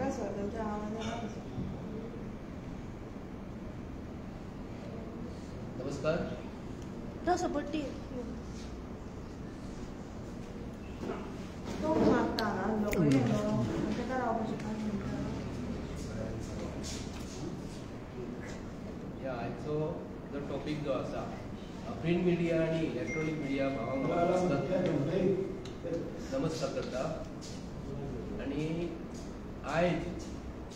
नाका सर त्यांच्या आवाजाला. नमस्कार. तसं पट्टी तो मागता लोक येलो तेका रावपाचें काय म्हणटा. या आयचो जो टॉपिक जो आसा प्रिंट मिडिया आणि इलेक्ट्रॉनिक मिडिया नमस्कार करता. आणि आयज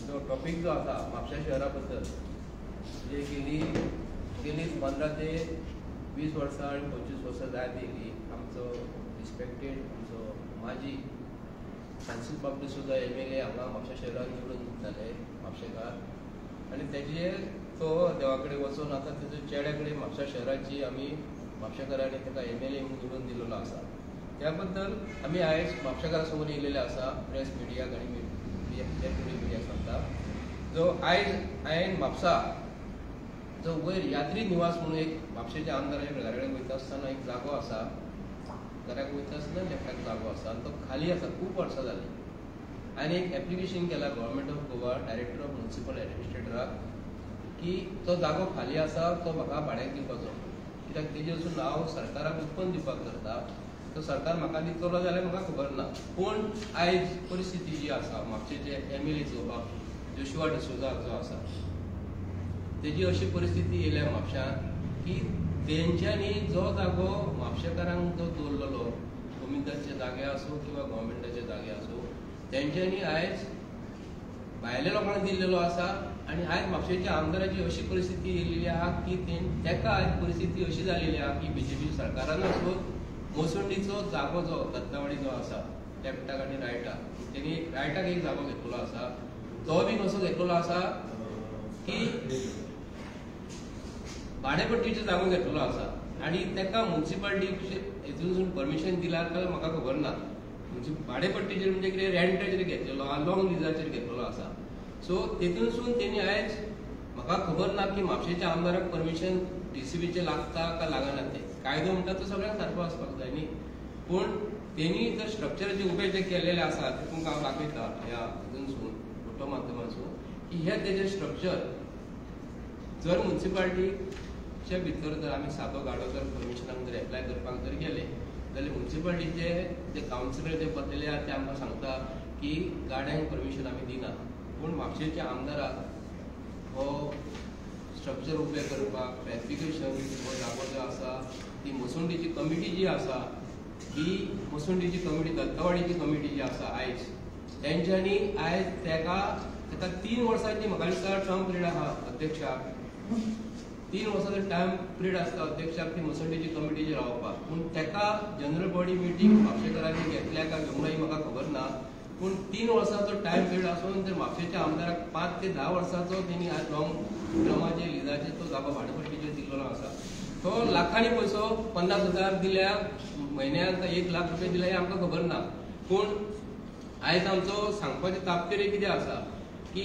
जो टॉपिक जो आसा म्हापशा शहरा बद्दल जे गेली 15 ते 20 वर्सां आणि 25 वर्सां जायत येयली आमचो रिस्पेक्टेड आमचो माजी फ्रांसीस बाब डिसोजा MLA हांगा म्हापशा शहरान निवडून जाले म्हापशेकार. आणि तेजे तो देवा कडेन वचून आतां तेजो चेड्या कडेन म्हापशा शहराची आमी म्हापशेकारांनी ताका MLA म्हणून निवडून दिलेलो आसा. त्या बद्दल आमी आयज म्हापशेकारा समोर येयलेले आसा प्रेस मिडियाक आनी इलेक्ट्रॉनिक मिडियाक सांगता. जो आयज हांवें म्हापसा जो वयर यात्री निवास म्हणून एक म्हापशेच्या आमदाराच्या घरा कडेन वयता आसतना एक जागो आसा, घराक वयता आसतना लेफ्टाक जागो आसा आनी तो खाली आसा, खूब वर्सां जाली. हांवें एक एप्लिकेशन केला government of Goa director of municipal एडमिनिस्ट्रेटराक की तो जागो खाली आसा तो म्हाका भाड्याक दिवपाचो, कित्याक तेजे वचून हांव सरकाराक उत्पन्न दिवपाक करता. तो सरकार म्हाका दितलो जाल्यार म्हाका खबर ना. पूण आयज परिस्थिती जी आसा म्हापशेचे MLA जोशुआ डिसोजा जो आसा तेजी अशी परिस्थिती येयल्या म्हापशांत की तेंच्यांनी जो जागो म्हापशेकारांक जो दवरलेलो गोमिंदाचे जागे आसूं किंवा गव्हर्मेंटाचे जागे आसूं तेंच्यांनी आयज भायल्या लोकांक दिल्लेलो आसा. आणि आयज म्हापशेच्या आमदाराची अशी परिस्थिती येयलेली आहा की तेका आयज परिस्थिती अशी जालेली आहा की BJP सरकारान आसूं मोसंडीचो जागो जो दत्तावाडी जो आसा लेफ्टाक आनी रायटाक तेणी रायटाक एक जागो घेतलेलो आसा. तो बी कसो घेतलेलो आसा की भाडेपट्टीचो जागो घेतलेलो आसा. आणि तेका म्युनिसिपालिटी हेतून परमिशन दिला काय म्हाका खबर ना. भाडेपट्टीचेर म्हणजे कितें रेंटाचेर घेतलेलो लॉंग लिजाचेर घेतलेलो आसा. सो तेतूनसून तेणी आयज म्हाका खबर ना की म्हापशेच्या आमदाराक परमिशन DCBचे लागता काय लागना. ते कायदो म्हणटा तो सगळ्यांक सारको आसपाक जाय न्ही. पूण तेणी जर स्ट्रक्चर जे उबे जे केलेले आसा तितूंक हांव दाखयता ह्या हितूनसून फोटो माध्यमांसून की हे तेजे स्ट्रक्चर जर म्युनिसिपालिटीच्या भितर जर आमी सादो गाडो जर परमिशनाक जर एप्लाय करपाक जर गेले जाल्यार म्युनिसिपालिटीचे जे कावन्सिलर जे बसलेले आहा ते आमकां सांगता की गाड्यांक परमिशन आमी दिना. पूण म्हापशेच्या आमदाराक हो स्ट्रक्चर उबे करपाक ट्रॅफिकेशन हो जागो जो आसा ती मोसंडीची कमिटी जी आसा ही मोसंडीची कमिटी दत्तावाडीची कमिटी जी आसा आयज तेंच्यांनी आयज तेका 3 वर्सांची म्हाका दिसता टर्म पिरियड आहा अध्यक्षाक. 3 वर्सांचो टायम पिरियड आसता अध्यक्षाक ती मोसंडीची कमिटीची रावपाक. पूण तेका जनरल बॉडी मिटींग म्हापशेकारांनी घेतल्या काय घेवंक ना म्हाका खबर ना. पूण 3 वर्सांचो टायम पिरियड आसून जर म्हापशेच्या आमदाराक 5 ते 10 वर्सांचो तेणी आज लॉंग टर्माचे लिजाचे तो जागो भाडेपट्टीचेर दिल्लो आसा. तो लाखांनी पयसो 50,000 दिल्या म्हयन्याक 1 लाख रुपया दिल्या हें आमकां खबर ना. पूण आयज आमचो सांगपाचें तात्पर्य कितें आसा की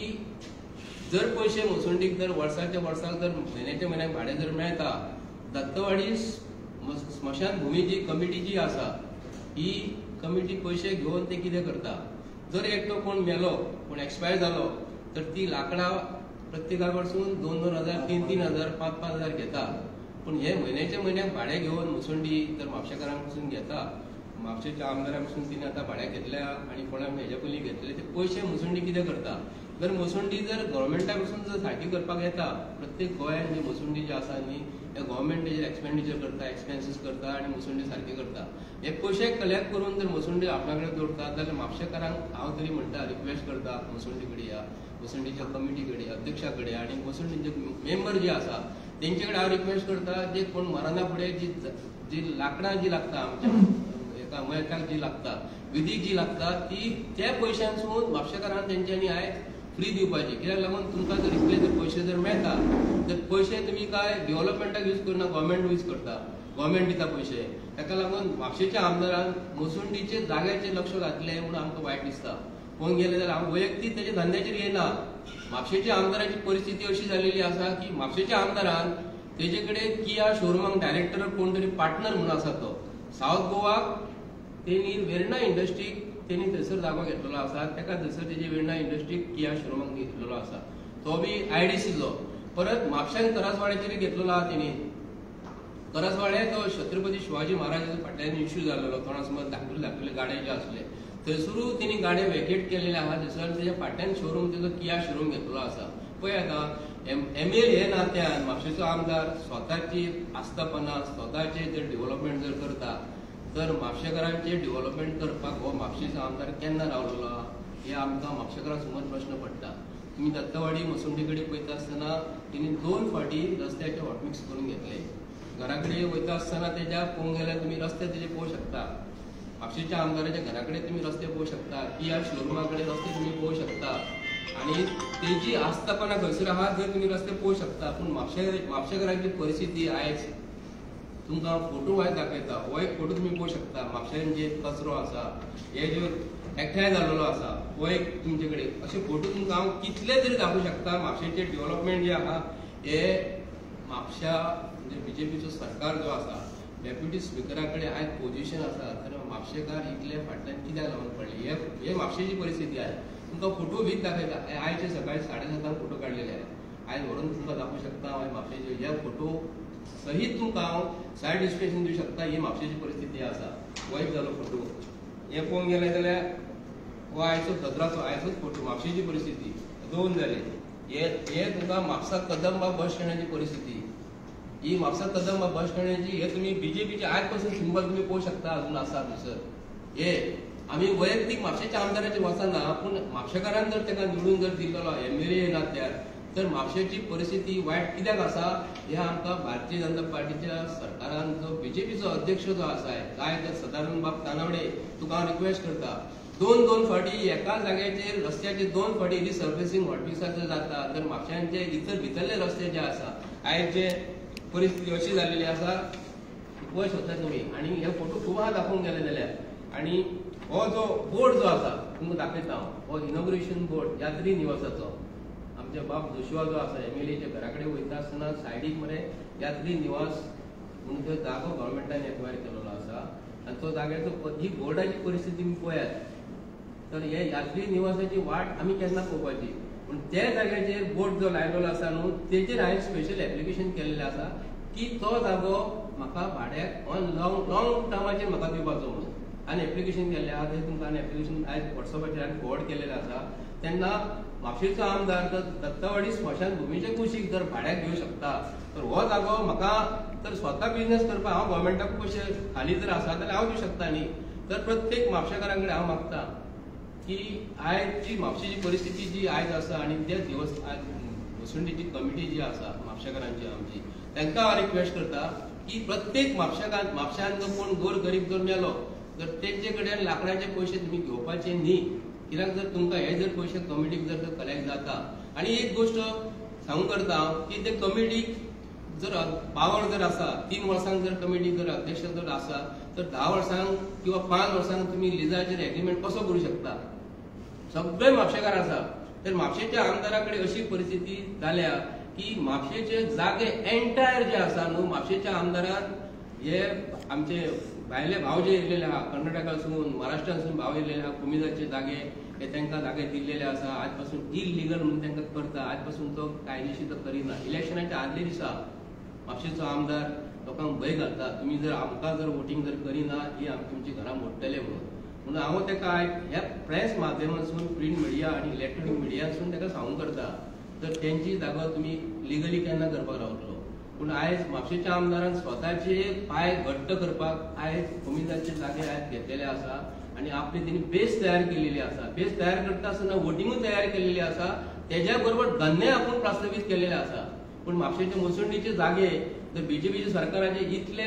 जर पयशे मोसंडीक जर वर्साच्या वर्साक जर म्हयन्याच्या म्हयन्याक भाडें जर मेळटा दत्तवाडी स्मशान भुमीची कमिटी जी आसा ही कमिटी पयशे घेवन ते कितें करता. जर एकटो कोण मेलो कोण एक्सपायर जालो तर ती लांकडां प्रत्येका कडसून 2,000 3,000 5,000 घेता. पूण हे म्हयन्याच्या म्हयन्याक भाडें घेवन मुसंडी जर म्हापशेकारां कडसून घेता म्हापशेच्या आमदारां कडसून तिणें आतां भाड्याक घेतल्या आनी कोणाक हेज्या पयलीं घेतले ते पयशे मुसंडी कितें करता. जर मुसंडी जर गव्हर्मेंटा कडसून जर सारकी करपाक येता प्रत्येक गोंयांत जी मुसंडी जी आसा न्ही हे गव्हर्मेंट तेजेर एक्सपेंडिचर करता एक्सपेन्सीस करता आनी मुसंडी सारकी करता. हे पयशे कलेक्ट करून जर मुसंडी आपल्या कडेन दवरतात जाल्यार म्हापशेकारांक हांव तरी म्हणटा रिक्वेस्ट करता मुसंडी कडेन या मुसंडीच्या कमिटी कडेन अध्यक्षा कडेन आनी मुसंडीचे मेंबर जे आसा तेंचे कडेन हांव रिक्वेस्ट करता जे कोण मरणा फुडें जी लांकडां जी लागता आमच्या एका मयताक जी लागता विधीक जी लागता ती त्या पयशांसून म्हापशेकारांक तेंच्यांनी आयज फ्री दिवपाची. कित्याक लागून तुमकां जर इतले जर पयशे जर मेळटा तर पयशे तुमी काय डेव्हलपमेंटाक यूज करना गव्हर्मेंट यूज करता. गव्हर्मेंट दिता पयशे. ताका लागून म्हापशेच्या आमदारान मोसंडीचे जाग्याचेर लक्ष घातलें म्हणून आमकां वायट दिसता. पळोवंक गेलें जाल्यार हांव वैयक्तीक तेजे धंद्याचेर येना. म्हापशेच्या आमदाराची परिस्थिती अशी जालेली आसा की म्हापशेच्या आमदारान तेजे कडेन किया शोरुमाक डायरेक्टर कोण तरी पार्टनर म्हणून आसा तो सावथ गोवाक तेणी वेर्ना इंडस्ट्रीक त्यांनी थंयसर जागो घेतलेलो आसा, ताका थंयसर तेजी वेर्ना इंडस्ट्री किया शोरूमाक घेतलेलो आसा, तो बी IDCचो. परत म्हापश्यान करसवाड्याचेर घेतलेलो आहा तेणी. करसवाडे तो छत्रपती शिवाजी महाराजाचो फाटल्यान इश्यू जाल्लो, तोणासमोर धाकटुले गाडे जे आसले थंयसरूय तेणी गाडे वेकेट केलेले आहा. थंयसर तेज्या फाटल्यान शोरूम तेजो किया शोरूम घेतलेलो आसा. पळय आतां MLA हे नात्यान म्हापशेचो आमदार स्वताची आस्थापना स्वताचे जर डेव्हलपमेंट जर करता तर म्हापशेकारांचे डेव्हलपमेंट करपाक हो म्हापशेचो आमदार केन्ना रावलेलो आहा हे आमकां म्हापशेकारां समोर प्रश्न पडटा. तुम्ही दत्तवाडी मसुंडी कडेन पळयता आसतना तेणी 2 फावटी रस्त्याचे हॉटमिक्स करून घेतले. घरा कडेन वयता आसतना तेज्या पळोवंक गेल्यार तुमी रस्ते तेजे पळोवंक शकता. म्हापशेच्या आमदाराच्या घरा कडेन तुमी रस्ते पळोवंक शकता, किया शोरूमा कडेन रस्ते तुमी पळोवंक शकता आणि तेजी आस्थापना खंयसर आहा जर तुमी रस्ते पळोवंक शकता. पूण म्हापशेकारांची परिस्थिती आयज तुमकां फोटो आयज दाखयता. हो एक फोटो तुमी पळोवंक शकता. म्हापश्यान जे कचरो आसा हे जे एकठांय जाल्लो आसा हो एक तुमचे कडेन अशे फोटो तुमकां हांव कितले तरी दाखोवंक शकता. म्हापशेचे डेव्हलपमेंट जे आहा हे म्हापशा म्हणजे BJPचो सरकार जो आसा, डेप्युटी स्पिकरा कडेन आयज पोजिशन आसा, तर म्हापशेकार इतले फाटल्यान कित्याक लागून पडले हे म्हापशेची परिस्थिती आहे. तुमकां फोटो वीक दाखयता. आयचे सकाळी 7:30 फोटो काडलेले आहेत. आयज व्हरून तुमकां दाखोवंक शकता हांव म्हापशेचे हे फोटो सहीत तुमकां हांव सायड डिस्क्रिप्शन दिवंक शकता. ही म्हापशेची परिस्थिती आसा. वायट जालो फोटो. हे पळोवंक गेले जाल्यार हो आयचो सदराचो आयचोच फोटो. म्हापशेची परिस्थिती 2 जाले. हे तुमकां म्हापसा कदंबा बस स्टँडाची परिस्थिती. ही म्हापसा कदंबा बस स्टँडाची हे तुम्ही BJPचे आयज पासून सिंबल तुम्ही पळोवंक शकता अजून आसा थंयसर. हे आमी वैयक्तीक म्हापशेच्या आमदाराचे वचना, पूण म्हापशेकारान जर ताका निवडून जर दिल्लो MLA नात्यार तर म्हापशेची परिस्थिती वायट कित्याक आसा हे आमकां भारतीय जनता पार्टीच्या सरकारान जो BJPचो अध्यक्ष जो आसा काय तर सदानंद बाब तानावडे तुका हांव रिक्वेस्ट करता 2 फावटी एका जाग्याचेर रस्त्याचे 2 फावटी रिसर्फेसिंग हॉटमिक्साचें जाता तर म्हापश्यांचे इतर भितरले रस्ते जे आसा आयज जे परिस्थिती अशी जाल्लेली आसा पळय शकता तुमी. आनी हे फोटो खूब दाखोवंक गेले जाल्यार आनी हो जो बोर्ड जो आसा तुमकां दाखयता हांव, हो इनॉग्रेशन बोर्ड यात्री निवासाचो. आमचे बाब जोशुआ जो आसा MLAच्या घरा कडेन वयता आसतना सायडीक मरे यात्री निवास म्हणून तो जागो गव्हर्मेंटान एक्वायर केलेलो आसा आनी तो जाग्याचो ही बोर्डाची परिस्थिती तुमी पळयात तर हे यात्री निवासाची वाट आमी केन्ना पळोवपाची. पूण त्या जाग्याचेर बोर्ड जो लायलेलो आसा न्हू तेजेर हांवें स्पेशल एप्लिकेशन केल्लें आसा की तो जागो म्हाका भाड्याक ऑन लॉंग टर्माचेर म्हाका दिवपाचो म्हणून. आनी एप्लिकेशन केल्लें आहा तें तुमकां एप्लिकेशन आयज WhatsAppचेर हांवें फॉरवर्ड केल्लें आसा. तेन्ना म्हापशेचो आमदार जर दत्तवाडी स्मशान भुमीचे कुशीक जर भाड्याक घेवंक शकता तर हो जागो म्हाका तर स्वता बिझनेस करपाक हांव गव्हर्मेंटाक पयशे खाली जर आसा जाल्यार हांव दिवंक शकता न्ही. तर प्रत्येक म्हापशेकारां कडेन हांव मागता की आयजची म्हापशेची परिस्थिती जी आयज आसा आनी ते दिवस वसुंडीची कमिटी जी आसा म्हापशेकारांची आमची तांकां हांव रिक्वेस्ट करता की प्रत्येक म्हापश्यान जो कोण गोर गरीब जर मेलो जर तेंचे कडेन लाकडाचे पयशे तुमी घेवपाचे न्ही. कित्याक जर तुमकां हे जर पयशे कमिटीक जर कलेक्ट जाता आनी एक गोश्ट सांगूंक करता हांव की ते कमिटीक जर पावर जर आसा 3 वर्सांक जर कमिटीक जर अध्यक्ष जर आसा तर 10 वर्सांक किंवा 5 वर्सांक तुमी लिजाचेर एग्रीमेंट कसो करूं शकता. सगळे म्हापशेकार आसा तर म्हापशेच्या आमदारा कडेन अशी परिस्थिती जाल्या की म्हापशेचे जागे एंटायर जे आसा न्हू म्हापशेच्या आमदारान हे आमचे भायले भाव जे येयलेले आहा कर्नाटकासून महाराष्ट्रासून भाव येयलेले आहा कुमिदाचे जागे हे तांकां जागे दिल्लेले आसा. आज पासून इलिगल म्हणून तांकां करता. आज पासून तो कायदेशीर तो करिना. इलेक्शनाच्या आदले दिसा म्हापशेचो आमदार लोकांक भंय घालता तुमी जर आमकां जर वोटींग जर करिना ही आमी तुमची घरां मोडटले म्हणून हांव ताका ह्या प्रेस माध्यमांसून प्रिंट मिडिया आनी इलेक्ट्रॉनीक मिडियासून ताका सांगूंक करता तर तेंची जागो तुमी लिगली केन्ना करपाक रावतलो. पूण आयज म्हापशेच्या आमदारान स्वताचे पांय घट्ट करपाक आयज कुमिदाचे जागे आयज घेतलेले आसा आनी आपली तेणी बेस तयार केलेली आसा. बेस तयार करता आसतना वोटींगूय तयार केलेली आसा. तेज्या बरोबर धन्य आपूण प्रस्तावीत केलेले आसा. पूण म्हापशेचे मोसंडीचे जागे जर BJPच्या सरकाराचे इतले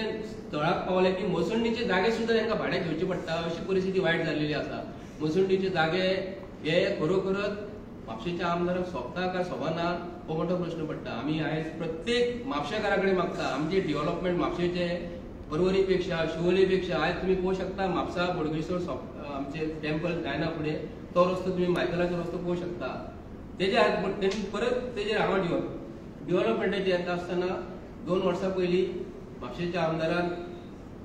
तळाक पावले की मोसंडीचे जागे सुद्दां तांकां भाड्याक घेवचे पडटा अशी परिस्थिती वायट जाल्लेली आसा. मोसंडीचे जागे हे खरोखरच म्हापशेच्या आमदाराक सोबता काय सोबना हो मोठो प्रश्न पडटा. आमी आयज प्रत्येक म्हापशेकारा कडेन मागता आमचे डेव्हलपमेंट म्हापशेचे परवरी पेक्षा शिवोले पेक्षा आयज तुमी पळोवंक शकता म्हापसा बोडगेश्वर आमचे टेम्पल जायना फुडें तो रस्तो तुमी मायकलाचो रस्तो पळोवंक शकता. तेजे परत तेजेर हांव डेव्हलपमेंटाचेर येता आसतना 2 वर्सां पयलीं म्हापशेच्या आमदारान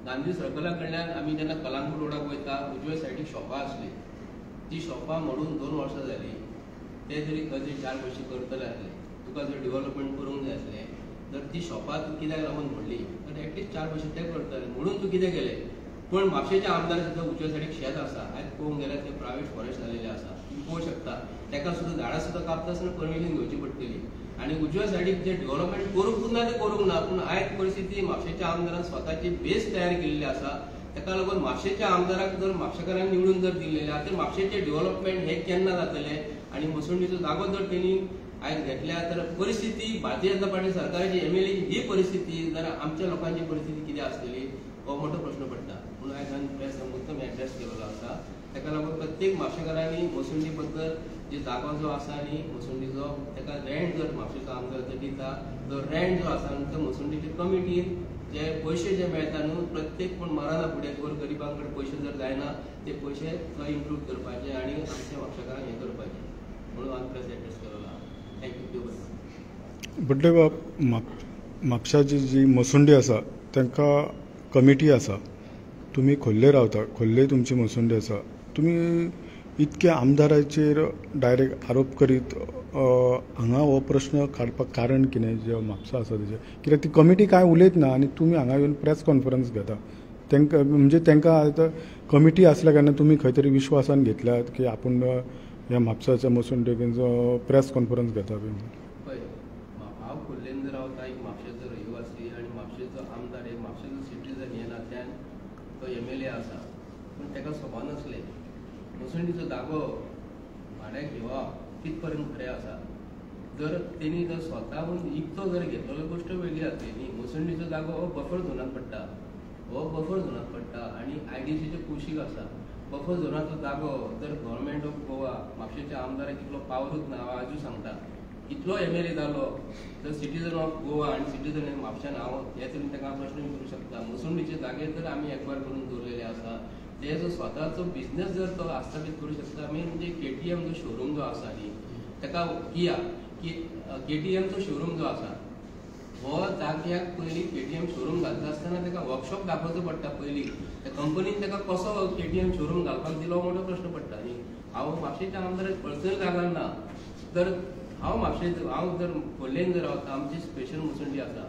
गांधी सर्कला कडल्यान आमी जेन्ना कलांगूट रोडाक वयता उजवे सायडीक शॉपां आसली, ती शॉपां मोडून 2 वर्सां जाली. ते तरी खंय तरी 4 पयशे करतले आसले. तुका जर डेव्हलपमेंट करूंक जाय आसलें तर ती शॉपां तूं कित्याक लागून मोडली, तर एटलीस्ट 4 पयशे ते करतले म्हणून तूं कितें केलें. पण म्हापशेचे आमदार सुद्दां उजवे सायडीक शेत आसा, आयज पळोवंक गेल्यार ते प्रायवेट फॉरेस्ट जालेले आसा. तुम्ही पळोवंक शकता ताका सुद्दां झाडां सुद्दां कापता आसतना परमिशन घेवची पडटली. आनी उजव्या सायडीक जे डेव्हलपमेंट करूंक ना ते करूंक ना, पूण आयज परिस्थिती म्हापशेच्या आमदारान स्वताची बेस तयार केल्ली आसा. ताका लागून म्हापशेच्या आमदाराक जर म्हापशेकारांनी निवडून जर दिल्लेले तर म्हापशेचे डेव्हलपमेंट हे केन्ना जातले. आनी मसुंडीचो जागो जर तेणी आयज घेतल्या तर परिस्थिती भारतीय जनता पार्टी सरकाराची एमएलए ही परिस्थिती जर आमच्या लोकांची परिस्थिती कितें आसतली हो मोठो प्रश्न पडटा. म्हणून आयज हांवें प्रेस मुद्दम एड्रेस केलेलो आसा. ताका लागून प्रत्येक म्हापशेकारांनी मसुंडी बद्दल जे जागो जो आसा न्ही मसुंडीचो ताका रेंट जर म्हापशेचो आमदार जर दिता तो रेंट जो आसा तो मसुंडीचे कमिटीन जे पयशे जे मेळटा न्हू प्रत्येक पूण मराना फुडें गोर गरिबां कडेन पयशे जर जायना ते पयशे तो इम्प्रूव करपाचे आनी आमच्या म्हापशेकारांक हें करपाचें म्हणून हांवें प्रेस एड्रेस केलेलो आसा. थँक्यू. बड्डे बाब म्हापशाची जी मसुंडी आसा तांकां कमिटी आसा, तुमी खोर्ले रावता, खोर्ले तुमची मसुंडी आसा, तुमी इतके आमदाराचेर डायरेक्ट आरोप करीत हांगा हो प्रश्न काडपाक कारण कितें जे म्हापसा आसा तेजें, कित्याक ती कमिटी कांय उलयत ना आनी तुमी हांगा येवन प्रेस कॉन्फरन्स घेता. तांकां म्हणजे तांकां आतां कमिटी आसल्या कारणान तुमी खंय तरी विश्वासान घेतल्यात की आपूण ह्या म्हापसाच्या मसुंडेक प्रेस कॉन्फरन्स घेता बी. हांव खोर्लेन जर रावता एक म्हापशेचो रहिवासी आनी म्हापशेचो आमदार एक म्हापशेचो सिटीजन हे नात्यान तो एमएलए आसा, पूण ताका सभा नासले. मसुंडीचो जागो भाड्याक घेवप कित पर्यंत खरें आसा. जर तेणी जर स्वताहून इकतो जर घेतलेलो गोश्ट वेगळी जातली न्ही. मसुंडीचो जागो हो बफर झोनात पडटा, हो बफर झोनात पडटा आनी आयडीसीचे कुशीक आसा. बफर झोनाचो जागो जर गव्हर्मेंट ऑफ गोवा म्हापशेच्या आमदाराक तितलो पावरूच ना. हांव आजूच सांगता कितलो एमएलए जालो जर सिटीजन ऑफ गोवा आनी सिटीजन म्हापशान हांव हे तरी ताका प्रश्न विचारूंक शकता. मसुंडीचे जागेर जर आमी एक्वायर करून दवरलेले आसा ते जो स्वताचो बिझनेस जर तो आस्थापीत करूंक शकता. मेन म्हणजे केटीएम जो शोरूम जो आसा न्ही ताका किया केटीएमचो शोरूम जो आसा हो जाग्याक पयलीं केटीएम शोरूम घालता आसतना ताका वर्कशॉप दाखोवचो पडटा. पयलीं त्या कंपनीन ताका कसो केटीएम शोरूम घालपाक दिलो मोठो प्रश्न पडटा न्ही. हांव म्हापशेच्या आमदाराक पर्सनल जागार ना तर हांव जर खोर्लेन जर रावता आमची स्पेशल मसुंडी आसा,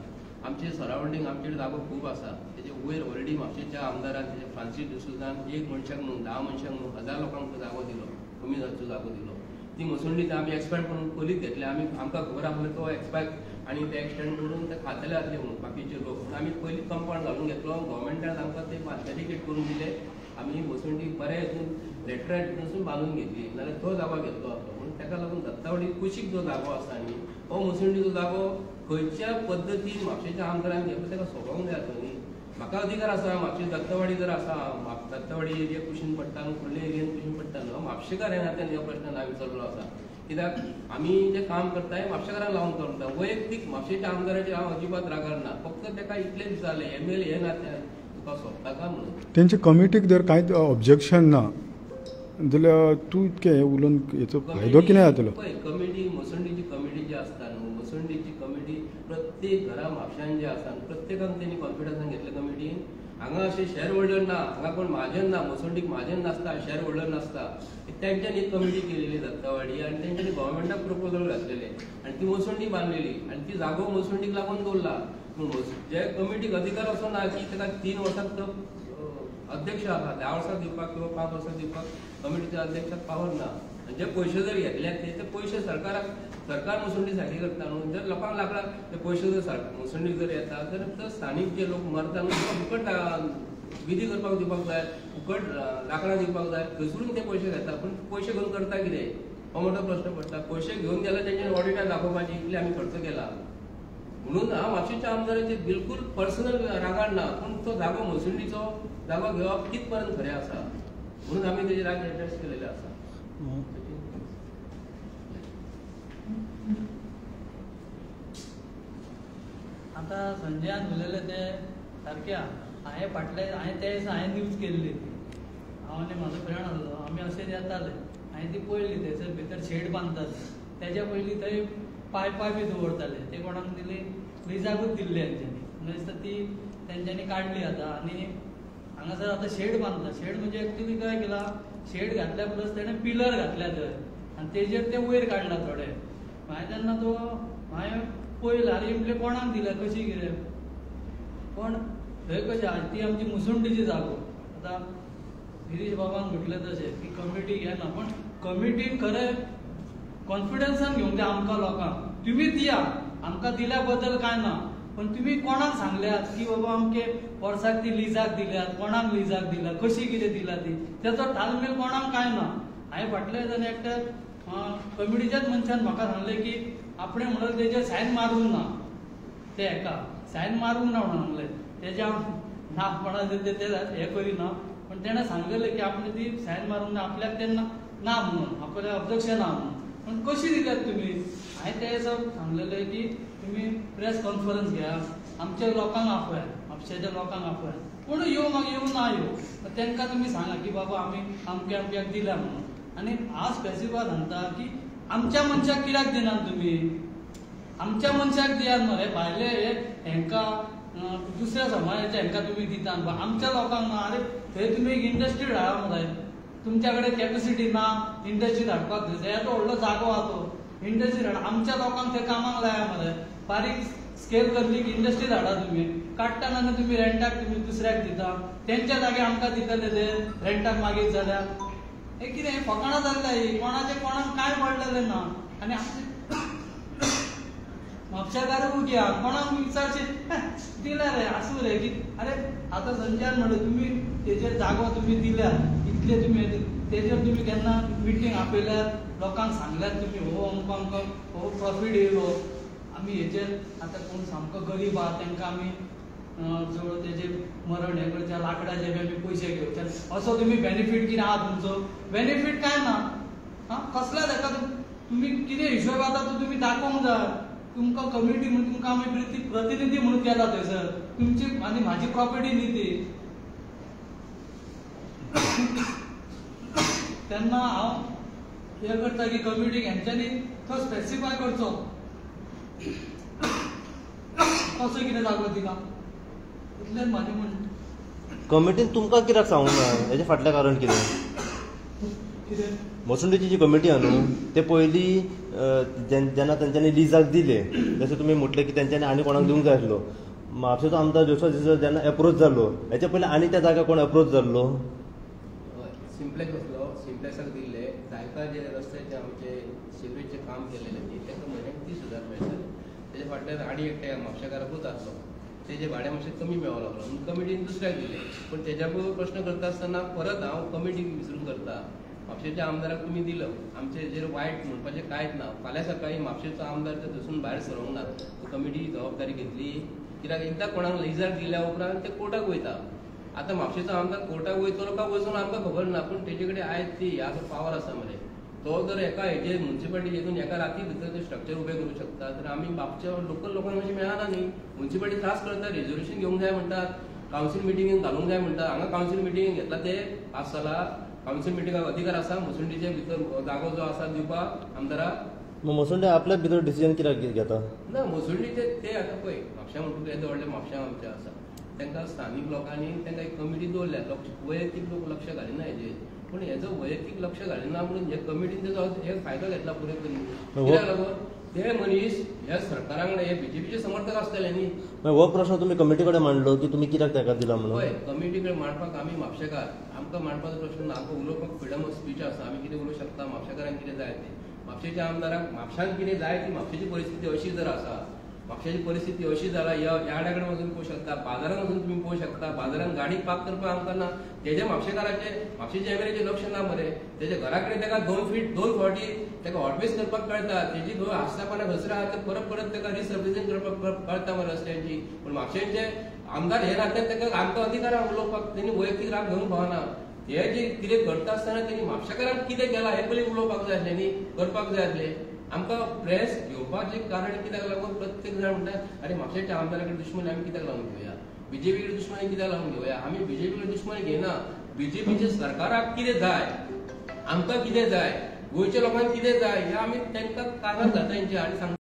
आमचे सरावंडींग आमचे जागो खूब आसा. तेजे वयर ऑलरेडी म्हापशेच्या आमदारान तेजे फ्रांसीस डिसोजान एक मनशाक न्हू 10 मनशाक न्हू 1000 लोकांक जागो दिलो, कमी जाचो जागो दिलो. ती मसुंडी आमी एक्सपॅन्ड करून पयलींच घेतले. आमकां खबर आसलो तो एक्सपॅक्ट आनी ते एक्सटेंड करून ते खातले आसले म्हणून बाकीचे लोक. म्हणून आमी पयलीं कंपाउंड घालून घेतलो. गव्हर्मेंटान आमकां ते डेडिकेट करून दिले. आमी मसुंडी बऱ्या हितून लेटरायट हितून बांदून घेतली, नाल्यार तो जागो घेतलो आसलो. म्हणून ताका लागून दत्तावडी कुशीक जो जागो आसा न्ही हो मसुंडीचो जागो खंयच्या पद्दतीन म्हापशेच्या आमदारान घेतलो ताका सोदोंक जाय आसलो न्ही. म्हाका अधिकार आसा म्हापशे दत्तवाडी जर आसा दत्तवाडी एरिया कुशीन पडटा न्हू खोर्ले एरियेन कुशीन पडटा न्हू म्हापशेकार हे नात्यान ह्यो प्रश्न हांवें विचारलो आसा. कित्याक आमी जे काम करता हें म्हापशेकारांक लावन करता. वैयक्तीक म्हापशेच्या आमदाराचेर हांव अजिबात रागार ना. फक्त ताका इतलें दिसतालें एमएलए हे नात्यान तुका सोदता म्हणून. तेंचे कमिटीक जर कांयच ऑब्जेक्शन ना जाल्यार तूं इतकें हें उलोवन हेचो फायदो कितें जातलो. कमिटी मसुंडीची कमिटी जी आसता न्हू मसुंडीची कमिटी प्रत्येक घरा म्हापशान जे आसा प्रत्येकान तेणी कॉन्फिडन्सान घेतले कमिटीन. हांगा अशें शेअर होल्डर ना, हांगा कोण म्हाजन ना, मसुंडीक म्हाजन नासता, शेअर होल्डर नासता. तेंच्यांनी कमिटी केलेली दत्तावाडी आनी तेंच्यांनी गव्हर्मेंटाक प्रपोजल घातलेले आनी ती मसुंडी बांदलेली आनी ती जागो मसुंडीक लागून दवरला. पूण जे कमिटीक अधिकार असो ना की ताका 3 वर्सांक तो अध्यक्ष आसा 10 वर्सां दिवपाक किंवा 5 वर्सां दिवपाक कमिटीच्या अध्यक्षाक पावर ना. जे पयशे जर घेतले ते पयशे सरकार मसुंडी सारकी करता न्हू. जर लोकांक लागला ते पयशे जर मसुंडीक जर येता तर स्थानीक जे लोक मरता न्हू फुकट विधी करपाक दिवपाक जाय, फुकट लाकडां दिवपाक जाय, थंयसरून ते पयशे घेता. पूण पयशे घेवन करता कितें हो मोठो प्रश्न पडटा. पयशे घेवन गेल्यार तेंच्यानी ऑडिटार दाखोवपाची इतले आमी खर्च केला. म्हणून हांव म्हापशेच्या आमदाराचेर बिलकूल पर्सनल रागार ना. पूण तो जागो मसुंडीचो जागो घेवप कित पर्यंत खरें आसा म्हणून आमी तेजेर आज एड्रेस केलेले आसा. आतां संजयान उलयलें तें सारकें हांवें ते दिसा न्यूज केल्ली. हांव आनी म्हाजो फ्रेंड आसलो आमी अशें येताले. हांवें ती पळयली थंयसर भितर शेड बांदताले. तेज्या पयलीं थंय पायपां बी दवरताले. ते कोणाक दिली लिजाकूच दिल्ली हेंच्यांनी. म्हाका दिसता ती तेंच्यांनी काडली आतां आनी हांगासर आता शेड बांधला. शेड म्हणजे ऍक्च्युली काय केला, शेड घातल्या प्लस त्याने पिलर घातल्या थंय आणि तेजेर ते वयर काढला थोडे. हांवें तेन्ना तो हांवें पळयला आरे इमले कोणाक दिल्या कशी कितें, पण थंय कशें ती आमची मुसुंडीची जागो. आतां गिरीश बाबान म्हटलें तशें की कमिटी घेना, पण कमिटीन खरें कॉन्फिडन्सान घेवंक जाय आमकां लोकांक. तुम्ही दिया, आमकां दिल्या बद्दल काय ना, पण तुम्ही कोणाक सांगल्यात की बाबा आमके वर्साक ती लिजाक दिल्यात, कोणाक लिजाक दिल्या, कशी कितें दिल्या ती, त्याचो तालमेल कोणाक काय ना. हांवें फाटल्या दिसांनी एकट्या कमिटीच्याच मनशान म्हाका सांगलें की आपणें म्हणून तेजेर सायन मारूंक ना, ते हेका सायन मारूंक ना म्हणून सांगलें. तेज्या नाफपणाचेर ते हें करिना, पण तेणें सांगलेलें की आपणे ती सायन मारूंक ना, आपल्याक तेन्ना ना म्हणून, आपल्याक ऑब्जेक्शन ना म्हणून. पण कशी दिल्यात तुमी? हांवें ते सब सांगलेलें की तुमी प्रेस कॉन्फरन्स घ्या, आमच्या लोकांक आपया, म्हापशेच्या लोकांक आपया, कोण येवं मागीर येवं ना येवं, तेंकां तुमी सांगा की बाबा आमी अमक्या अमक्याक दिल्या म्हणून. आनी हांव स्पेसिफाय सांगता की आमच्या मनशाक कित्याक दिनात तुमी? आमच्या मनशाक दियात मरे, भायले हेंकां दुसऱ्या समाजाच्या हेंकां तुमी दितात, आमच्या लोकांक ना. अरे थंय तुमी एक इंडस्ट्री हाडा मरे, तुमच्या कडेन कॅपॅसिटी ना इंडस्ट्री धाडपाक, थंय येदो व्हडलो जागो आहा तो इंडस्ट्री हाडा, आमच्या लोकांक थंय कामाक लाया मरे. बारीक स्केल करली की इंडस्ट्री धाडा तुमी, काडटना तुमी रेंटाक तुमी दुसऱ्याक दिता, तेंच्या जागे आमकां दितले ते रेंटाक मागीत जाल्यार हे कितें फकाणां जाल्ल्या ही, कोणाचें कोणाक कांय पडलेलें ना. आनी म्हापशेकार उग्या कोणाक विचारचे दिल्या रे आसूं रे की अरे आतां संजयान म्हणलें तुमी तेजेर जागो तुमी दिल्या, इतले तुमी तेजेर तुमी केन्ना मिटींग आपयल्यात, लोकांक सांगल्यात तुमी हो आमकां हो प्रॉफीट येयलो, आमी हेजेर आतां कोण सामको गरीब आहा तांकां आमी जवळ तेजे मरण हे करच्या लाकडाचे बी आमी पयशे घेवचे, असो तुमी बेनिफीट कितें आहा तुमचो? बेनिफीट काय ना. कसल्या हेका तुमी कितें हिशोब आतां तो तुमी दाखोवंक जाय. तुमकां कम्युनिटी म्हणून तुमकां आमी प्रतिनिधी म्हणून केला थंयसर, तुमची आनी म्हाजी प्रॉपर्टी न्ही ती. तेन्ना हांव हे करता की कम्युनिटी हेंच्यांनी तो स्पेसिफाय करचो कसो कितें जागो दिला, इतलेंच म्हाजें म्हणणें. कमिटीन तुमकां कित्याक सांगूंक ना, हेजें फाटलें कारण कितें? मसुंडेची जी कमिटी आहा न्हू, ते पयलीं जेन्ना तेंच्यांनी लिजाक दिले, जशें तुमी म्हटलें की तेंच्यांनी आनी कोणाक दिवंक जाय आसलो. म्हापशेचो आमदार जोशुआ डिसोजा जेन्ना एप्रोच जाल्लो, हेच्या पयलीं आनी त्या जाग्यार कोण एप्रोच जाल्लो? सिम्प्लेक्स असलो, सिम्प्लेक्साक दिल्ले जायकार जे रस्त्याचे आमचे सिवेजचे काम केलेले ताका म्हयन्याक 30,000 मेळटाले. तेजे फाटल्यान आनी एकट्या म्हापशेकाराकूच आसलो, तेजे भाडें मातशें कमी मेळोंक लागलो म्हणून कमिटीन दुसऱ्याक दिले. पण तेज्या बरोबर प्रश्न करता आसतना परत हांव कमिटीक विचारून करता, म्हापशेच्या आमदाराक तुमी दिलो, आमचे हेजेर वायट म्हणपाचें कांयच ना. फाल्यां सकाळी म्हापशेचो आमदार ते थंयसून भायर सरोंक ना, कमिटी जबाबदारी घेतली. कित्याक एकदां कोणाक लिजाक दिल्या उपरांत ते कोर्टाक वयता. आतां म्हापशेचो आमदार कोर्टाक वयतलो काय वचून आमकां खबर ना, पूण तेजे कडेन आयज ती ह्या पावर आसा मरे. तो जर एका हेजेर म्युन्सिपालिटी हेतून एका राती भितर ते स्ट्रक्चर उबें करूंक शकता, तर आमी म्हापशेच्या लोकल लोकांक अशें मेळना न्ही. म्युन्सिपालिटी त्रास करता, रेजोल्युशन घेवंक जाय म्हणटात, कावन्सील मिटिंगेक घालूंक जाय म्हणटा. हांगा कावन्सील मिटिंगेक घेतला ते 5 साला कावन्सील मिटिंगाक अधिकार आसा मसुंडीचे भितर जागो जो आसा दिवपाक आमदाराक. मसुंडे आपल्या भितर डिसिजन कित्याक घेता ना? मसुंडीचे ते आतां पळय म्हापशा म्हणटा येदो व्हडले म्हापशा आमचे आसा, तांकां स्थानीक लोकांनी तांकां एक कमिटी दवरल्या, वैयक्तीक लोक लक्ष घालिना हेजेर. पूण हेजो वैयक्तीक लक्ष घालिना म्हणून हे कमिटीन तेजो एक फायदो घेतला पुरे करून. कित्याक लागून ते मनीस ह्या सरकारा कडेन हे बीजेपीचे समर्थक आसतले न्ही. हो प्रश्न तुमी कमिटी कडेन मांडलो की तुमी कित्याक ताका दिला म्हणून? पळय कमिटी कडेन मांडपाक आमी म्हापशेकार, आमकां मांडपाचो प्रश्न ना, आमकां उलोवपाक फ्रिडम ऑफ स्पीच आसा, आमी कितें उलोवंक शकता, म्हापशेकारांक कितें जाय तें. म्हापशेच्या आमदाराक म्हापशांत कितें जाय ती म्हापशेची परिस्थिती अशी जर आसा, म्हापशेची परिस्थिती अशी जाला, ह्या कडेन वचून पळोवंक शकता, बाजारांत वचून तुमी पळोवंक शकता, बाजारांत गाडी पार्क करपाक आमकां ना. तेजे म्हापशेकाराचे म्हापशेच्या एमएलएचें लक्ष ना मरे. तेजे घरा कडेन ताका 2 फीट 2 फावटी ताका हॉटवेस करपाक कळटा, तेजी 2 आस्थापनां खंयसर आहा ते परत परत ताका रिसर्विसींग करपाक कळटा मरे रस्त्यांची. पूण म्हापशेचे आमदार हे नात्यान ताका आमकां अधिकार उलोवपाक तेणी वैयक्तीक राग घेवंक पावना. हे जे कितें करता आसतना तेणी म्हापशेकारांक कितें केलां हे पयलीं उलोवपाक जाय आसलें न्ही, करपाक जाय आसलें. आमकां प्रेस घेवपाचें कारण कित्याक लागून प्रत्येक जाण म्हणटा अरे म्हापशेच्या आमदारा कडेन दुश्मनी आमी कित्याक लागून घेवया, बीजेपी कडेन दुश्मनी कित्याक लागून घेवया. आमी बीजेपी कडेन दुश्मनी घेना. बीजेपीच्या सरकाराक कितें जाय, आमकां कितें जाय, गोंयच्या लोकांक कितें जाय हें आमी तांकां कानार घालता हेंच्या आनी सांगता.